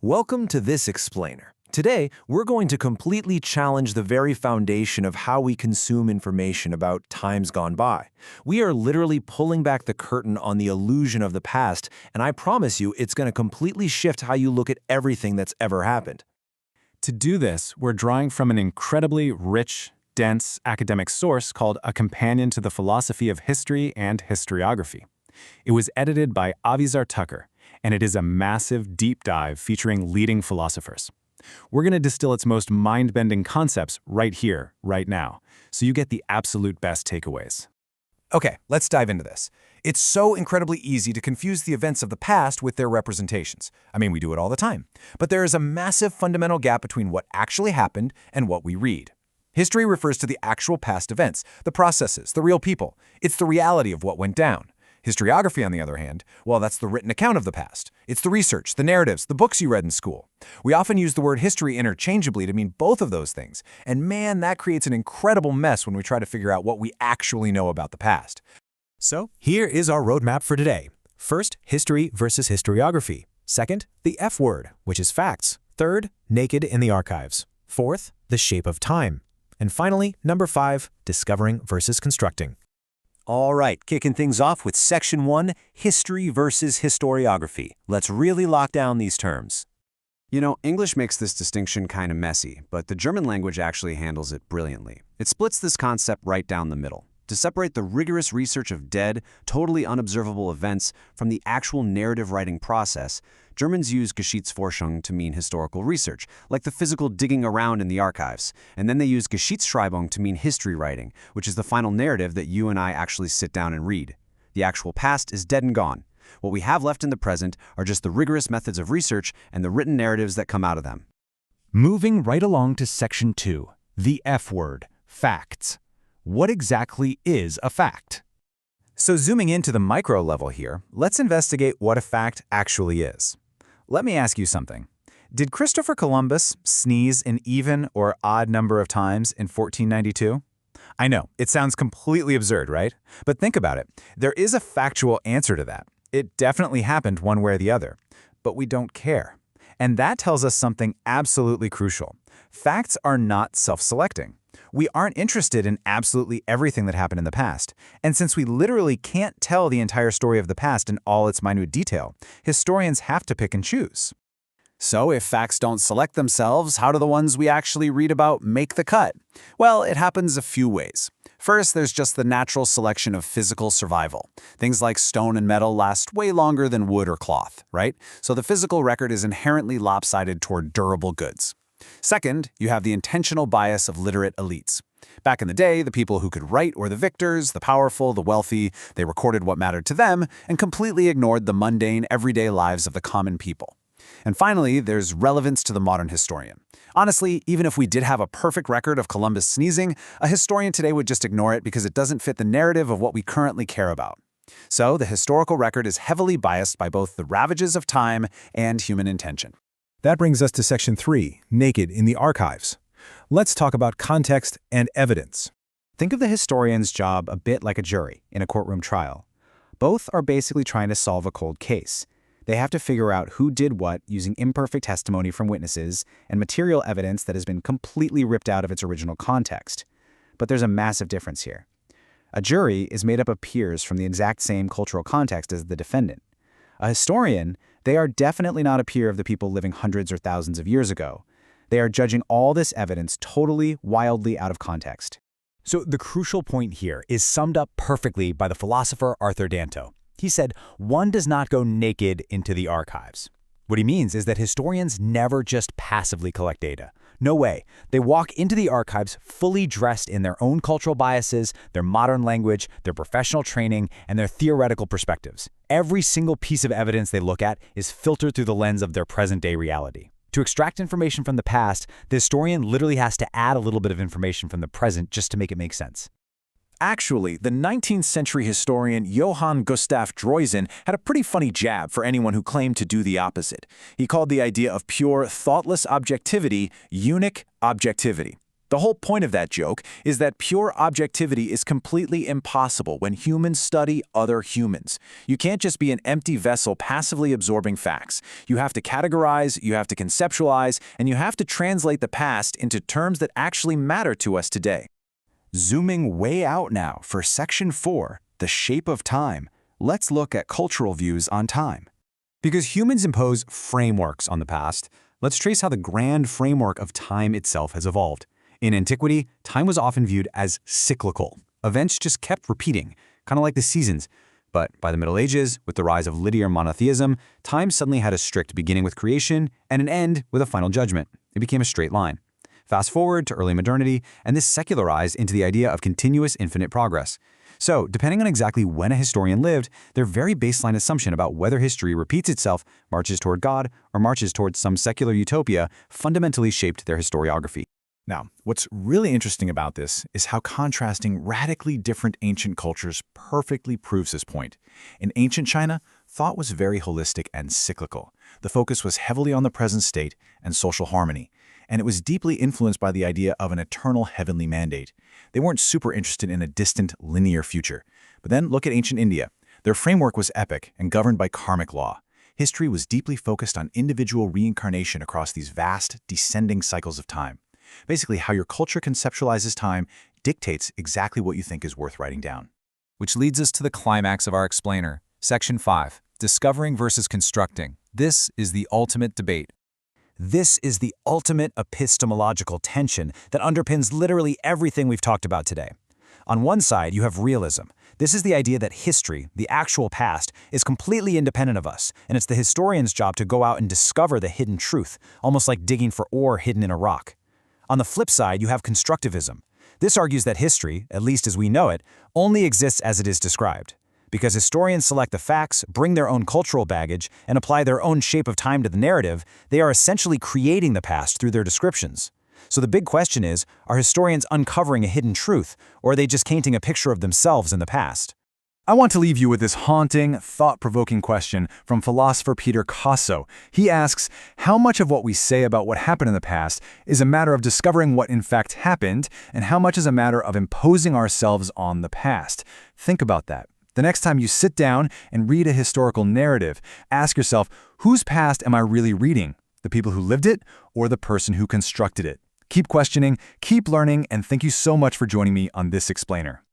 Welcome to This Explainer. Today, we're going to completely challenge the very foundation of how we consume information about times gone by. We are literally pulling back the curtain on the illusion of the past, and I promise you it's going to completely shift how you look at everything that's ever happened. To do this, we're drawing from an incredibly rich, dense academic source called A Companion to the Philosophy of History and Historiography. It was edited by Avizar Tucker, and it is a massive deep dive featuring leading philosophers. We're going to distill its most mind-bending concepts right here, right now, so you get the absolute best takeaways. Okay, let's dive into this. It's so incredibly easy to confuse the events of the past with their representations. I mean, we do it all the time. But there is a massive fundamental gap between what actually happened and what we read. History refers to the actual past events, the processes, the real people. It's the reality of what went down. Historiography, on the other hand, well, that's the written account of the past. It's the research, the narratives, the books you read in school. We often use the word history interchangeably to mean both of those things. And man, that creates an incredible mess when we try to figure out what we actually know about the past. So, here is our roadmap for today. First, history versus historiography. Second, the F word, which is facts. Third, naked in the archives. Fourth, the shape of time. And finally, number 5, discovering versus constructing. All right, kicking things off with Section 1, History versus Historiography. Let's really lock down these terms. You know, English makes this distinction kind of messy, but the German language actually handles it brilliantly. It splits this concept right down the middle. To separate the rigorous research of dead, totally unobservable events from the actual narrative writing process, Germans use Geschichtsforschung to mean historical research, like the physical digging around in the archives. And then they use Geschichtsschreibung to mean history writing, which is the final narrative that you and I actually sit down and read. The actual past is dead and gone. What we have left in the present are just the rigorous methods of research and the written narratives that come out of them. Moving right along to Section 2, the F word, facts. What exactly is a fact? So zooming into the micro level here, let's investigate what a fact actually is. Let me ask you something. Did Christopher Columbus sneeze an even or odd number of times in 1492? I know, it sounds completely absurd, right? But think about it. There is a factual answer to that. It definitely happened one way or the other. But we don't care. And that tells us something absolutely crucial. Facts are not self-selecting. We aren't interested in absolutely everything that happened in the past. And since we literally can't tell the entire story of the past in all its minute detail, historians have to pick and choose. So if facts don't select themselves, how do the ones we actually read about make the cut? Well, it happens a few ways. First, there's just the natural selection of physical survival. Things like stone and metal last way longer than wood or cloth, right? So the physical record is inherently lopsided toward durable goods. Second, you have the intentional bias of literate elites. Back in the day, the people who could write were the victors, the powerful, the wealthy. They recorded what mattered to them and completely ignored the mundane, everyday lives of the common people. And finally, there's relevance to the modern historian. Honestly, even if we did have a perfect record of Columbus sneezing, a historian today would just ignore it because it doesn't fit the narrative of what we currently care about. So the historical record is heavily biased by both the ravages of time and human intention. That brings us to Section 3, naked in the archives. Let's talk about context and evidence. Think of the historian's job a bit like a jury in a courtroom trial. Both are basically trying to solve a cold case. They have to figure out who did what using imperfect testimony from witnesses and material evidence that has been completely ripped out of its original context. But there's a massive difference here. A jury is made up of peers from the exact same cultural context as the defendant. A historian, they are definitely not a peer of the people living hundreds or thousands of years ago. They are judging all this evidence totally, wildly out of context. So the crucial point here is summed up perfectly by the philosopher Arthur Danto. He said, one does not go naked into the archives. What he means is that historians never just passively collect data. No way. They walk into the archives fully dressed in their own cultural biases, their modern language, their professional training, and their theoretical perspectives. Every single piece of evidence they look at is filtered through the lens of their present-day reality. To extract information from the past, the historian literally has to add a little bit of information from the present just to make it make sense. Actually, the 19th century historian Johann Gustav Droysen had a pretty funny jab for anyone who claimed to do the opposite. He called the idea of pure, thoughtless objectivity eunuch objectivity. The whole point of that joke is that pure objectivity is completely impossible when humans study other humans. You can't just be an empty vessel passively absorbing facts. You have to categorize, you have to conceptualize, and you have to translate the past into terms that actually matter to us today. Zooming way out now for Section 4, the shape of time, let's look at cultural views on time. Because humans impose frameworks on the past, let's trace how the grand framework of time itself has evolved. In antiquity, time was often viewed as cyclical. Events just kept repeating, kind of like the seasons. But by the Middle Ages, with the rise of linear monotheism, time suddenly had a strict beginning with creation and an end with a final judgment. It became a straight line. Fast forward to early modernity, and this secularized into the idea of continuous infinite progress. So, depending on exactly when a historian lived, their very baseline assumption about whether history repeats itself, marches toward God, or marches towards some secular utopia fundamentally shaped their historiography. Now, what's really interesting about this is how contrasting radically different ancient cultures perfectly proves this point. In ancient China, thought was very holistic and cyclical. The focus was heavily on the present state and social harmony, and it was deeply influenced by the idea of an eternal heavenly mandate. They weren't super interested in a distant, linear future. But then look at ancient India. Their framework was epic and governed by karmic law. History was deeply focused on individual reincarnation across these vast, descending cycles of time. Basically, how your culture conceptualizes time dictates exactly what you think is worth writing down. Which leads us to the climax of our explainer. Section 5, Discovering versus Constructing. This is the ultimate debate. This is the ultimate epistemological tension that underpins literally everything we've talked about today. On one side, you have realism. This is the idea that history, the actual past, is completely independent of us, and it's the historian's job to go out and discover the hidden truth, almost like digging for ore hidden in a rock. On the flip side, you have constructivism. This argues that history, at least as we know it, only exists as it is described. Because historians select the facts, bring their own cultural baggage, and apply their own shape of time to the narrative, they are essentially creating the past through their descriptions. So the big question is, are historians uncovering a hidden truth, or are they just painting a picture of themselves in the past? I want to leave you with this haunting, thought-provoking question from philosopher Peter Casso. He asks, how much of what we say about what happened in the past is a matter of discovering what in fact happened, and how much is a matter of imposing ourselves on the past? Think about that. The next time you sit down and read a historical narrative, ask yourself, whose past am I really reading? The people who lived it, or the person who constructed it? Keep questioning, keep learning, and thank you so much for joining me on this explainer.